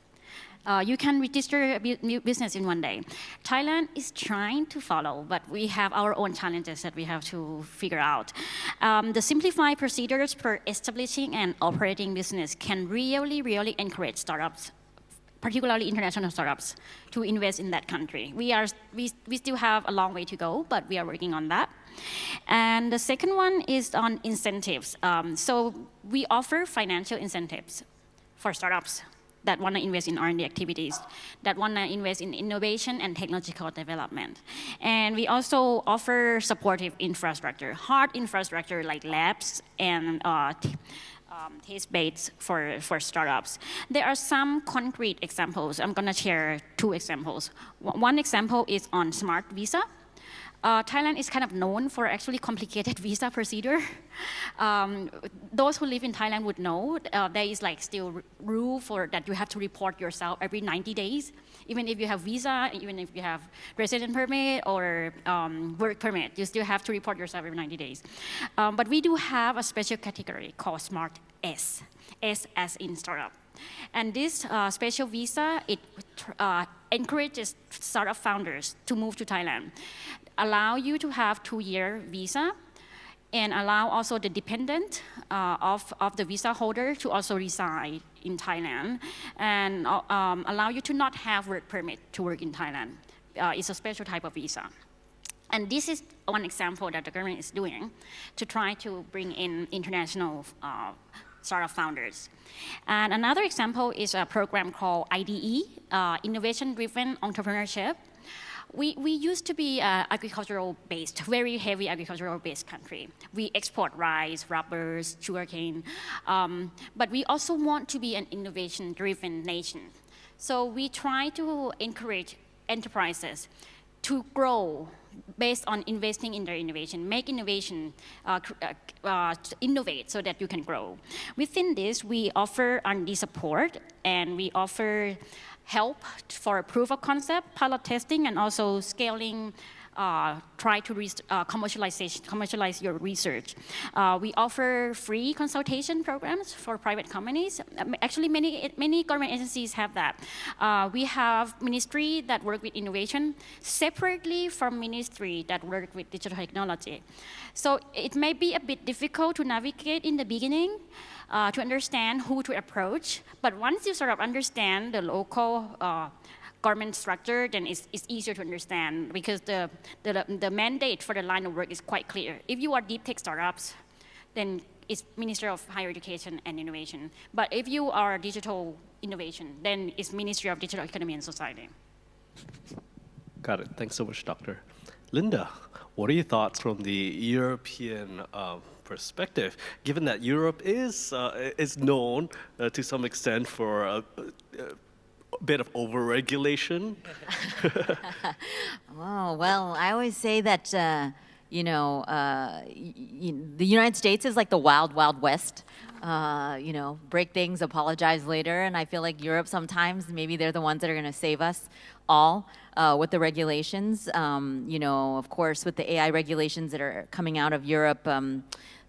You can register a new business in one day. Thailand is trying to follow, but we have our own challenges that we have to figure out. The simplified procedures for establishing and operating business can really encourage startups, particularly international startups, to invest in that country. We still have a long way to go, but we are working on that. And the second one is on incentives. So we offer financial incentives for startups that want to invest in R&D activities, that want to invest in innovation and technological development. And we also offer supportive infrastructure, hard infrastructure like labs and test beds for startups. There are some concrete examples. I'm going to share two examples. One example is on smart visa. Thailand is kind of known for actually complicated visa procedure. Those who live in Thailand would know there is like still rule for that you have to report yourself every 90 days. Even if you have visa, even if you have resident permit or work permit, you still have to report yourself every 90 days. But we do have a special category called Smart S, S as in startup. And this special visa, it encourages startup founders to move to Thailand, allow you to have 2-year visa, and allow also the dependent of the visa holder to also reside in Thailand, and allow you to not have work permit to work in Thailand. It's a special type of visa. And this is one example that the government is doing to try to bring in international startup founders. And another example is a program called IDE, Innovation-Driven Entrepreneurship. We used to be agricultural-based, very heavy agricultural-based country. We export rice, rubbers, sugarcane, but we also want to be an innovation-driven nation. So we try to encourage enterprises to grow based on investing in their innovation, make innovation, innovate so that you can grow. Within this, we offer R&D support, and we offer help for proof of concept, pilot testing, and also scaling, try to commercialize your research. We offer free consultation programs for private companies. Actually, many government agencies have that. We have ministry that work with innovation separately from ministry that work with digital technology. So it may be a bit difficult to navigate in the beginning, to understand who to approach. But once you sort of understand the local government structure, then it's easier to understand, because the mandate for the line of work is quite clear. If you are deep tech startups, then it's Ministry of Higher Education and Innovation. But if you are digital innovation, then it's Ministry of Digital Economy and Society. Got it. Thanks so much, Doctor. Linda, what are your thoughts from the European perspective, given that Europe is known to some extent for a bit of over-regulation? Oh, well, I always say that, the United States is like the wild, wild west. Break things, apologize later. And I feel like Europe sometimes, maybe they're the ones that are going to save us all with the regulations. Of course, with the AI regulations that are coming out of Europe,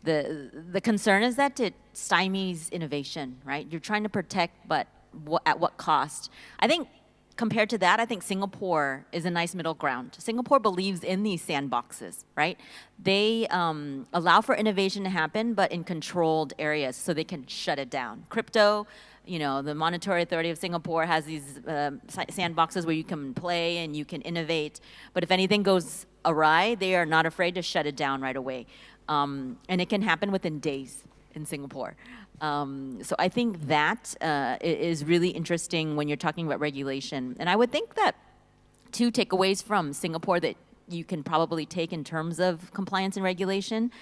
the concern is that it stymies innovation, right? You're trying to protect, but at what cost? I think compared to that, I think Singapore is a nice middle ground. Singapore believes in these sandboxes, right? They allow for innovation to happen, but in controlled areas so they can shut it down. Crypto, the Monetary Authority of Singapore has these sandboxes where you can play and you can innovate. But if anything goes awry, they are not afraid to shut it down right away. And it can happen within days in Singapore. So I think that is really interesting when you're talking about regulation. And I would think that Two takeaways from Singapore that you can probably take in terms of compliance and regulation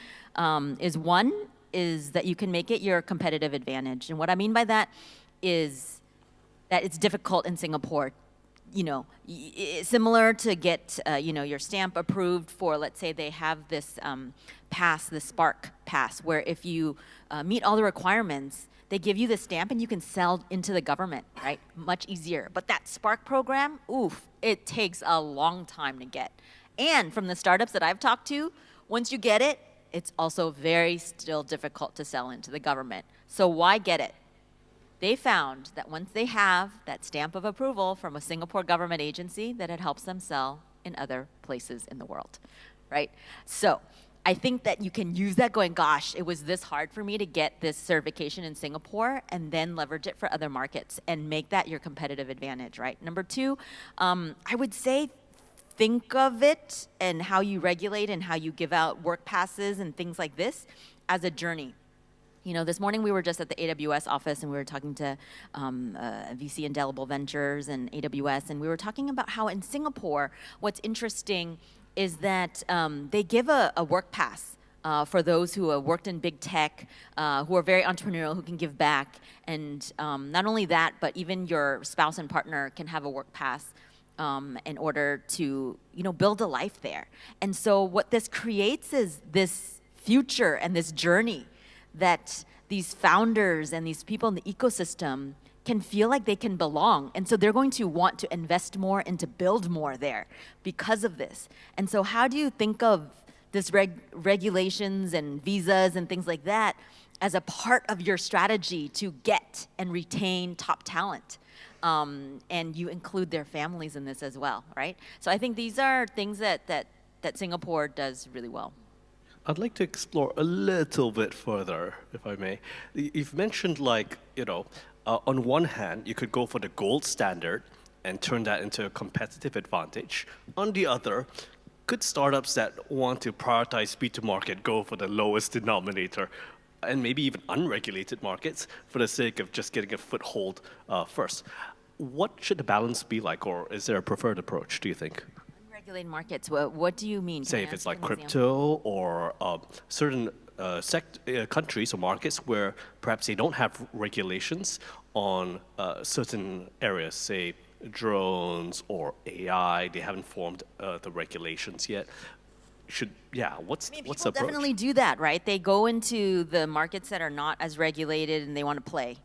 is that you can make it your competitive advantage. And what I mean by that is that it's difficult in Singapore, similar to get, your stamp approved for, let's say they have this pass, the Spark pass, where if you meet all the requirements, they give you the stamp and you can sell into the government, right? Much easier. But that Spark program, it takes a long time to get. And from the startups that I've talked to, once you get it, it's also very still difficult to sell into the government. So why get it? They found that once they have that stamp of approval from a Singapore government agency, that it helps them sell in other places in the world, right? So I think that you can use that going, gosh, it was this hard for me to get this certification in Singapore, and then leverage it for other markets and make that your competitive advantage, right? Number two, I would say think of it and how you regulate and how you give out work passes and things like this as a journey. This morning we were just at the AWS office and we were talking to VC Indelible Ventures and AWS, and we were talking about how in Singapore, what's interesting is that they give a work pass for those who have worked in big tech, who are very entrepreneurial, who can give back. And not only that, but even your spouse and partner can have a work pass in order to build a life there. And so what this creates is this future and this journey that these founders and these people in the ecosystem can feel like they can belong. And so they're going to want to invest more and to build more there because of this. And so how do you think of this regulations and visas and things like that as a part of your strategy to get and retain top talent? And you include their families in this as well, right? So I think these are things that Singapore does really well. I'd like to explore a little bit further, if I may. You've mentioned, on one hand, you could go for the gold standard and turn that into a competitive advantage. On the other, could startups that want to prioritize speed to market go for the lowest denominator, and maybe even unregulated markets for the sake of just getting a foothold first? What should the balance be like, or is there a preferred approach, do you think? Unregulated markets, what do you mean? Say if it's like crypto or certain countries or markets where perhaps they don't have regulations on certain areas, say drones or AI, they haven't formed the regulations yet. What's the approach? People definitely do that, right? They go into the markets that are not as regulated and they want to play.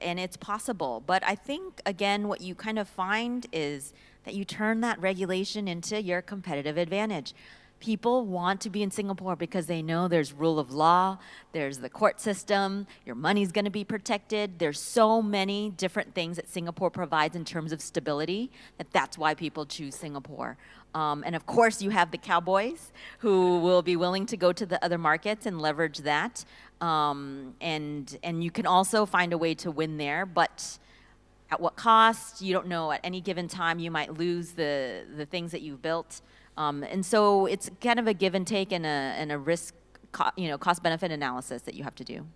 And it's possible. But I think, again, what you kind of find is that you turn that regulation into your competitive advantage. People want to be in Singapore because they know there's rule of law, there's the court system, your money's going to be protected. There's so many different things that Singapore provides in terms of stability that's why people choose Singapore. And of course, you have the cowboys who will be willing to go to the other markets and leverage that. And you can also find a way to win there, but at what cost? You don't know. At any given time, you might lose the things that you've built. And so it's kind of a give and take and a risk, cost-benefit analysis that you have to do.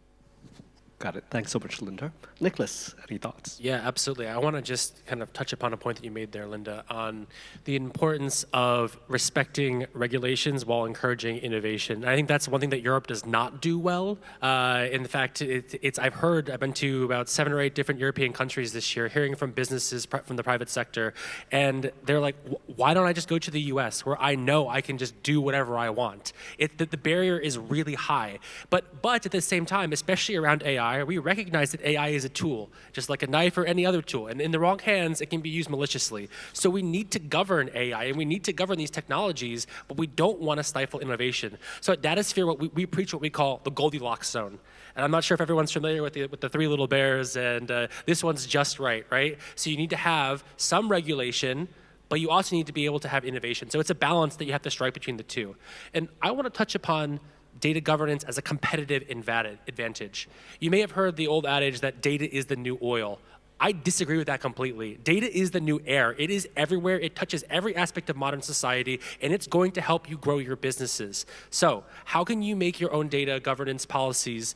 Got it. Thanks so much, Linda. Nicholas, any thoughts? Yeah, absolutely. I want to just kind of touch upon a point that you made there, Linda, on the importance of respecting regulations while encouraging innovation. And I think that's one thing that Europe does not do well. In fact, I've been to about 7 or 8 different European countries this year, hearing from businesses from the private sector, and they're like, why don't I just go to the US where I know I can just do whatever I want? The barrier is really high. But at the same time, especially around AI, we recognize that AI is a tool, just like a knife or any other tool. And in the wrong hands, it can be used maliciously. So we need to govern AI, and we need to govern these technologies, but we don't want to stifle innovation. So at DataSphere, we preach what we call the Goldilocks zone. And I'm not sure if everyone's familiar with the 3 little bears, and this one's just right? So you need to have some regulation, but you also need to be able to have innovation. So it's a balance that you have to strike between the two. And I want to touch upon data governance as a competitive advantage. You may have heard the old adage that data is the new oil. I disagree with that completely. Data is the new air. It is everywhere. It touches every aspect of modern society, and it's going to help you grow your businesses. So how can you make your own data governance policies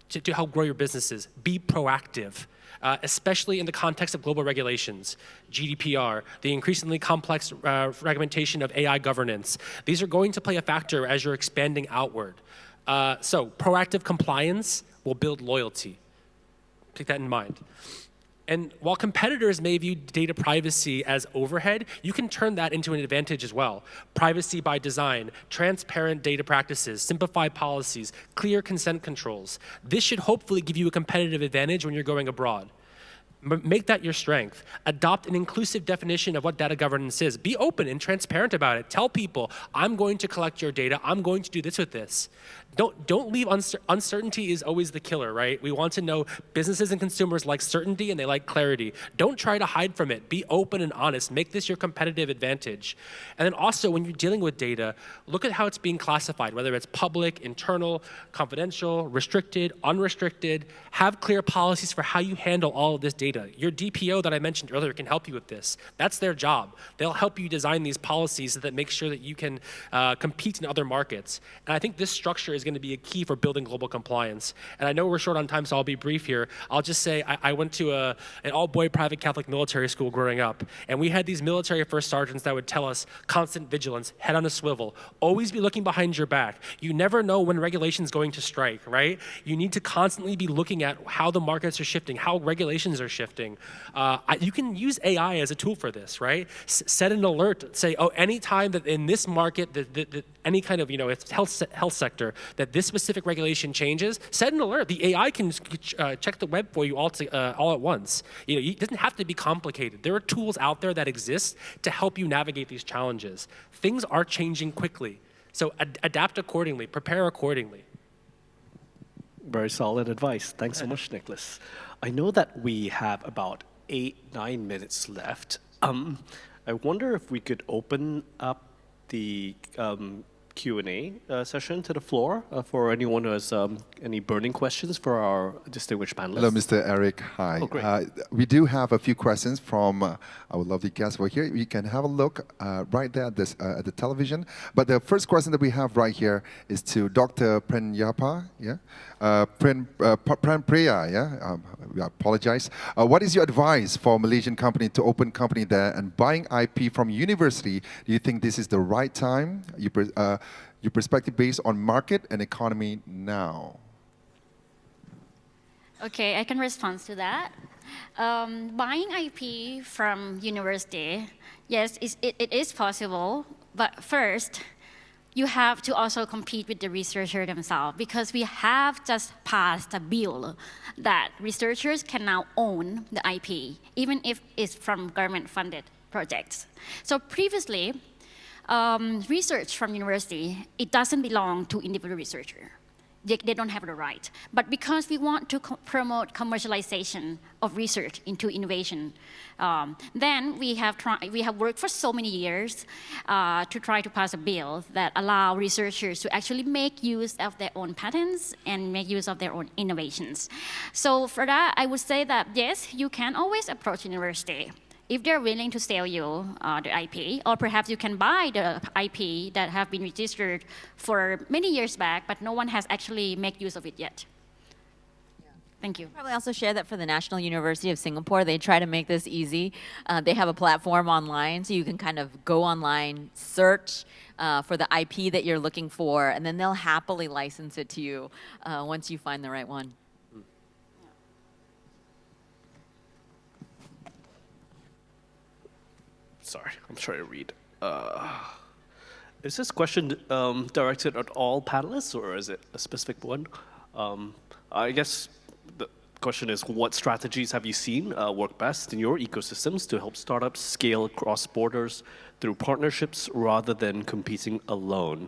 to help grow your businesses. Be proactive. Especially in the context of global regulations, GDPR, the increasingly complex fragmentation of AI governance. These are going to play a factor as you're expanding outward. So proactive compliance will build loyalty. Keep that in mind. And while competitors may view data privacy as overhead, you can turn that into an advantage as well. Privacy by design, transparent data practices, simplified policies, clear consent controls. This should hopefully give you a competitive advantage when you're going abroad. Make that your strength. Adopt an inclusive definition of what data governance is. Be open and transparent about it. Tell people, I'm going to collect your data. I'm going to do this with this. Don't leave uncertainty is always the killer, right? We want to know businesses and consumers like certainty and they like clarity. Don't try to hide from it. Be open and honest. Make this your competitive advantage. And then also when you're dealing with data, look at how it's being classified, whether it's public, internal, confidential, restricted, unrestricted. Have clear policies for how you handle all of this data. Your DPO that I mentioned earlier can help you with this. That's their job. They'll help you design these policies that make sure that you can compete in other markets. And I think this structure is going to be a key for building global compliance. And I know we're short on time, so I'll be brief here. I'll just say I went to an all-boy private Catholic military school growing up, and we had these military first sergeants that would tell us constant vigilance, head on a swivel, always be looking behind your back. You never know when regulation is going to strike, right? You need to constantly be looking at how the markets are shifting, how regulations are shifting. You can use AI as a tool for this, right? Set an alert, say, oh, anytime that in this market, any kind of, it's health sector, that this specific regulation changes, set an alert. The AI can check the web for you all at once. It doesn't have to be complicated. There are tools out there that exist to help you navigate these challenges. Things are changing quickly. So adapt accordingly, prepare accordingly. Very solid advice. Thanks so much, Nicholas. I know that we have about 8-9 minutes left. I wonder if we could open up the Q&A session to the floor for anyone who has any burning questions for our distinguished panelists. Hello, Mr. Eric. Hi. Oh, great. We do have a few questions from our lovely guests over here. You can have a look right there at the television. But the first question that we have right here is to Dr. Prenyapa. Yeah, Priya. Yeah, we apologize. What is your advice for Malaysian company to open company there and buying IP from university? Do you think this is the right time? Your perspective based on market and economy now. Okay, I can respond to that. Buying IP from university, yes, it is possible, but first, you have to also compete with the researcher themselves because we have just passed a bill that researchers can now own the IP, even if it's from government-funded projects. So previously, research from university, it doesn't belong to individual researcher. They don't have the right. But because we want to promote commercialization of research into innovation, then we have worked for so many years to try to pass a bill that allow researchers to actually make use of their own patents and make use of their own innovations. So for that, I would say that yes, you can always approach university if they're willing to sell you the IP, or perhaps you can buy the IP that have been registered for many years back, but no one has actually made use of it yet. Yeah. Thank you. Probably also share that for the National University of Singapore, they try to make this easy. They have a platform online, so you can kind of go online, search for the IP that you're looking for, and then they'll happily license it to you once you find the right one. Sorry, I'm trying to read. Is this question directed at all panelists, or is it a specific one? I guess the question is, what strategies have you seen work best in your ecosystems to help startups scale across borders through partnerships rather than competing alone?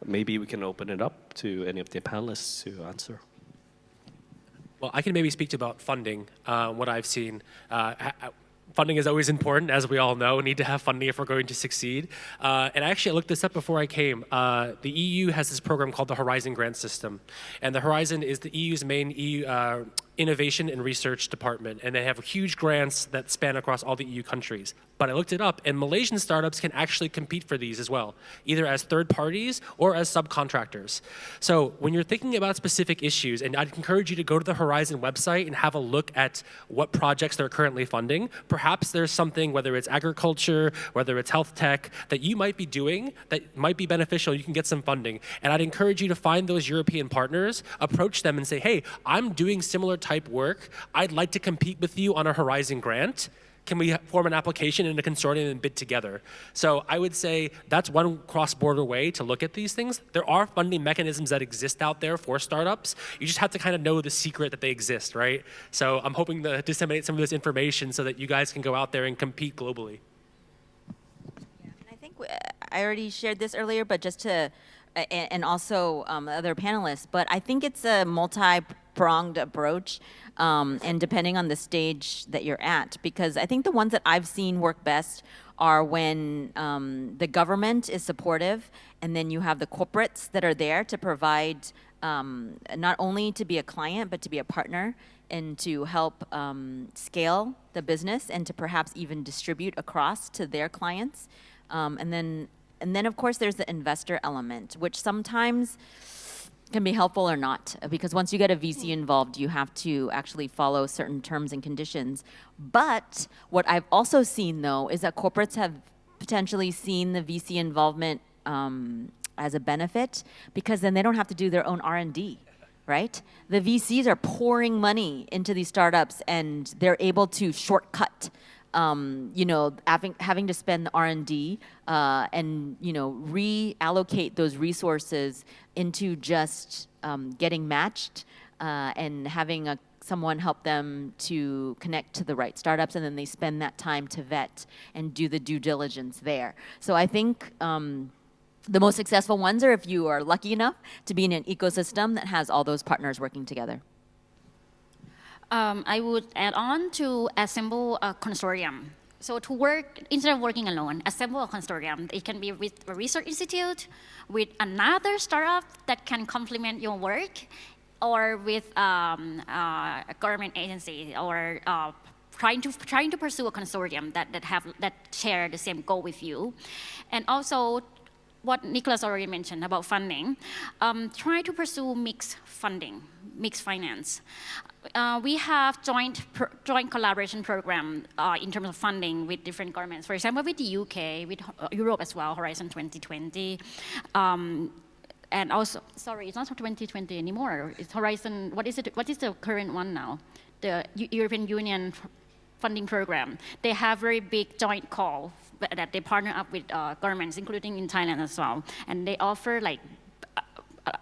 Maybe we can open it up to any of the panelists to answer. Well, I can maybe speak about funding, what I've seen. Funding is always important, as we all know. We need to have funding if we're going to succeed. And actually, I looked this up before I came. The EU has this program called the Horizon Grant System. And the Horizon is the EU's main innovation and research department, and they have huge grants that span across all the EU countries. But I looked it up, and Malaysian startups can actually compete for these as well, either as third parties or as subcontractors. So when you're thinking about specific issues, and I'd encourage you to go to the Horizon website and have a look at what projects they're currently funding. Perhaps there's something, whether it's agriculture, whether it's health tech, that you might be doing that might be beneficial. You can get some funding. And I'd encourage you to find those European partners, approach them and say, hey, I'm doing similar type work. I'd like to compete with you on a Horizon grant. Can we form an application in a consortium and bid together? So I would say that's one cross-border way to look at these things. There are funding mechanisms that exist out there for startups. You just have to kind of know the secret that they exist, right? So I'm hoping to disseminate some of this information so that you guys can go out there and compete globally. Yeah, and I think I already shared this earlier, but just to, and also other panelists, but I think it's a multi-pronged approach. And depending on the stage that you're at, because I think the ones that I've seen work best are when the government is supportive, and then you have the corporates that are there to provide not only to be a client, but to be a partner and to help scale the business and to perhaps even distribute across to their clients. And then of course there's the investor element, which sometimes can be helpful or not, because once you get a VC involved, you have to actually follow certain terms and conditions. But what I've also seen, though, is that corporates have potentially seen the VC involvement as a benefit, because then they don't have to do their own R&D, right? The VCs are pouring money into these startups, and they're able to shortcut having to spend the R&D and reallocate those resources into just getting matched and having someone help them to connect to the right startups, and then they spend that time to vet and do the due diligence there. So I think the most successful ones are if you are lucky enough to be in an ecosystem that has all those partners working together. I would add on to assemble a consortium. So to work, instead of working alone, assemble a consortium. It can be with a research institute, with another startup that can complement your work, or with a government agency, or trying to pursue a consortium that share the same goal with you. And also, what Nicholas already mentioned about funding, try to pursue mixed funding, mixed finance. We have joint collaboration program in terms of funding with different governments. For example, with the UK, with Europe as well, Horizon 2020. And also, sorry, it's not 2020 anymore. It's Horizon, what is it? What is the current one now? The European Union funding program. They have very big joint call that they partner up with governments, including in Thailand as well. And they offer like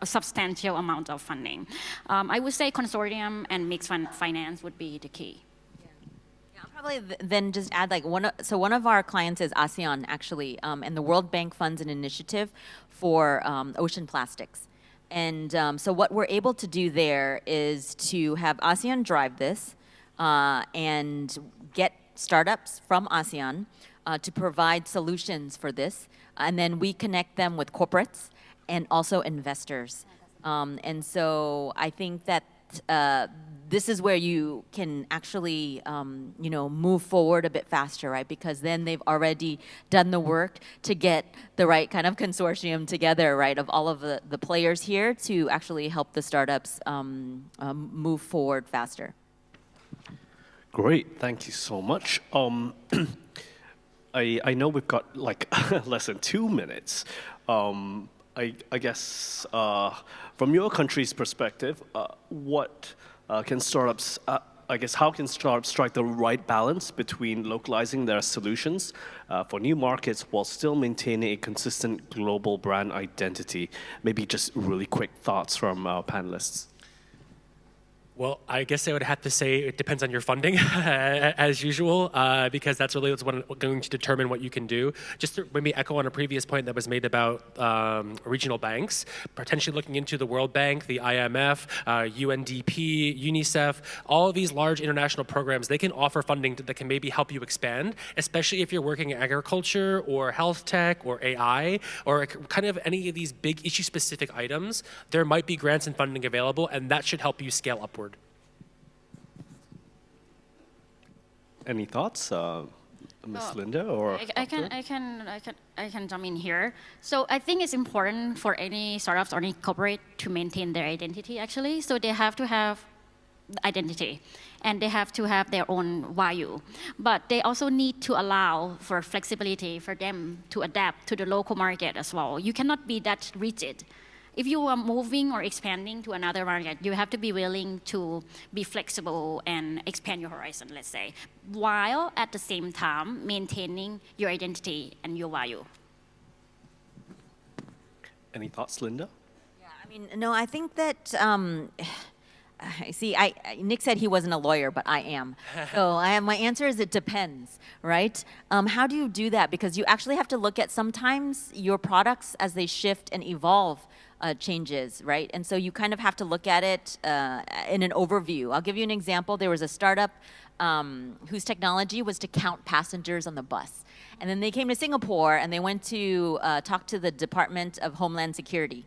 a substantial amount of funding. I would say consortium and mixed finance would be the key. Yeah, I'll probably then just add like one of our clients is ASEAN actually, and the World Bank funds an initiative for ocean plastics. And so what we're able to do there is to have ASEAN drive this and get startups from ASEAN to provide solutions for this. And then we connect them with corporates and also investors. And so I think that this is where you can actually, move forward a bit faster, right? Because then they've already done the work to get the right kind of consortium together, right, of all of the players here to actually help the startups move forward faster. Great, thank you so much. I know we've got like less than 2 minutes. I guess from your country's perspective, what can startups, how can startups strike the right balance between localizing their solutions for new markets while still maintaining a consistent global brand identity? Maybe just really quick thoughts from our panelists. Well, I guess I would have to say it depends on your funding, as usual, because that's really what's going to determine what you can do. Just to maybe echo on a previous point that was made about regional banks, potentially looking into the World Bank, the IMF, UNDP, UNICEF, all of these large international programs, they can offer funding that can maybe help you expand, especially if you're working in agriculture or health tech or AI or kind of any of these big issue-specific items. There might be grants and funding available, and that should help you scale upward. Any thoughts, Ms. Linda or I Dr.? can jump in here. So I think it's important for any startups or any corporate to maintain their identity actually. So they have to have identity and they have to have their own value. But they also need to allow for flexibility for them to adapt to the local market as well. You cannot be that rigid. If you are moving or expanding to another market, you have to be willing to be flexible and expand your horizon, let's say, while at the same time maintaining your identity and your value. Any thoughts, Linda? Yeah, I mean, no, I think that, Nick said he wasn't a lawyer, but I am. So my answer is it depends, right? How do you do that? Because you actually have to look at sometimes your products as they shift and evolve changes, right? And so you kind of have to look at it in an overview. I'll give you an example. There was a startup whose technology was to count passengers on the bus. And then they came to Singapore and they went to talk to the Department of Homeland Security.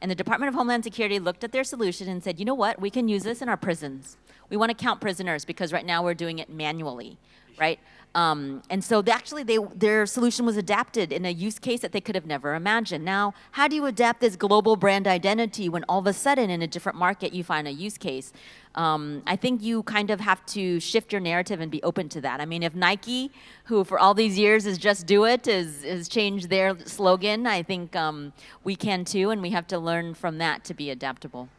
And the Department of Homeland Security looked at their solution and said, you know what, we can use this in our prisons. We want to count prisoners because right now we're doing it manually, right? And so their solution was adapted in a use case that they could have never imagined. Now, how do you adapt this global brand identity when all of a sudden in a different market you find a use case? I think you kind of have to shift your narrative and be open to that. I mean, if Nike, who for all these years is just do it, has changed their slogan, I think we can too, and we have to learn from that to be adaptable.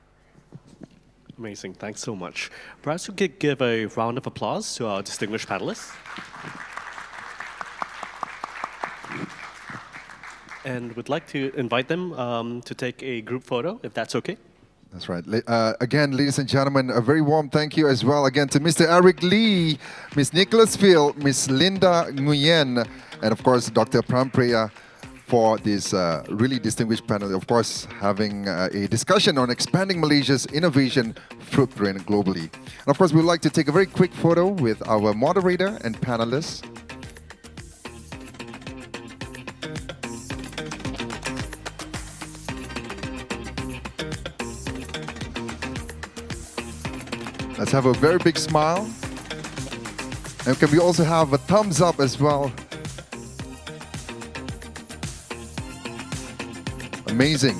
Amazing, thanks so much. Perhaps we could give a round of applause to our distinguished panelists. And we'd like to invite them to take a group photo, if that's okay. That's right. Again, ladies and gentlemen, a very warm thank you as well again to Mr. Eric Lee, Ms. Nicholas Field, Ms. Linda Nguyen, and of course, Dr. Prampriya for this really distinguished panel. Of course, having a discussion on expanding Malaysia's innovation footprint globally. And of course, we'd like to take a very quick photo with our moderator and panelists. Let's have a very big smile. And can we also have a thumbs up as well? Amazing.